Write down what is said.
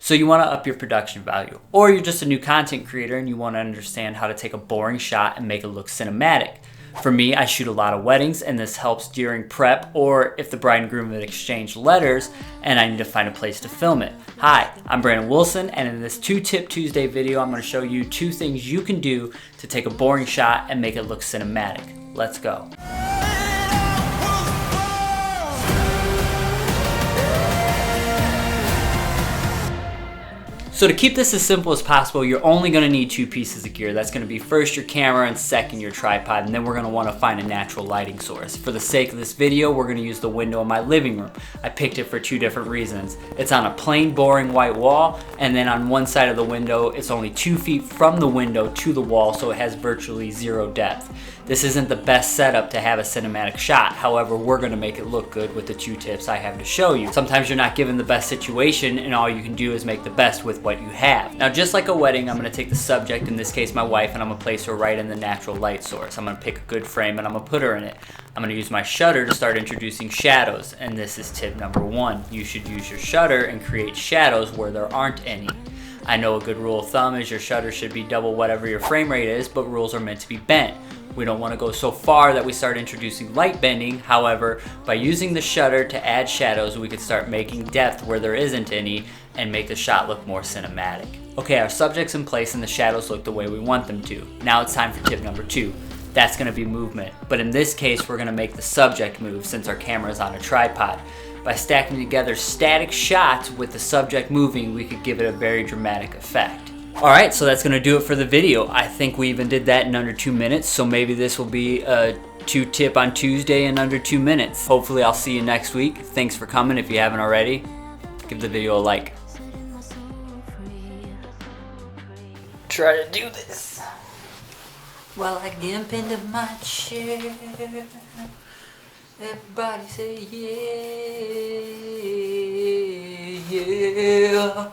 So you want to up your production value. Or you're just a new content creator and you want to understand how to take a boring shot and make it look cinematic. For me, I shoot a lot of weddings and this helps during prep or if the bride and groom have exchanged letters and I need to find a place to film it. Hi, I'm Brandon Wilson, and in this 2-Tip Tuesday video, I'm going to show you 2 things you can do to take a boring shot and make it look cinematic. Let's go. So to keep this as simple as possible, you're only going to need 2 pieces of gear. That's going to be first your camera and second your tripod, and then we're going to want to find a natural lighting source. For the sake of this video, we're going to use the window in my living room. I picked it for 2 different reasons. It's on a plain, boring white wall, and then on one side of the window, it's only 2 feet from the window to the wall, so it has virtually 0 depth. This isn't the best setup to have a cinematic shot. However, we're going to make it look good with the 2 tips I have to show you. Sometimes you're not given the best situation and all you can do is make the best with what you have. Now, just like a wedding, I'm going to take the subject, in this case my wife, and I'm going to place her right in the natural light source. I'm going to pick a good frame and I'm going to put her in it. I'm going to use my shutter to start introducing shadows, and this is tip number 1. You should use your shutter and create shadows where there aren't any. I know a good rule of thumb is your shutter should be double whatever your frame rate is, but rules are meant to be bent. We don't want to go so far that we start introducing light bending. However, by using the shutter to add shadows, we could start making depth where there isn't any and make the shot look more cinematic. Okay, our subject's in place and the shadows look the way we want them to. Now it's time for tip number 2. That's going to be movement. But in this case, we're going to make the subject move since our camera is on a tripod. By stacking together static shots with the subject moving, we could give it a very dramatic effect. Alright, so that's going to do it for the video. I think we even did that in under 2 minutes, so maybe this will be a 2-tip on Tuesday in under 2 minutes. Hopefully I'll see you next week. Thanks for coming. If you haven't already, give the video a like. Try to do this while I jump into my chair. Everybody say yeah, yeah.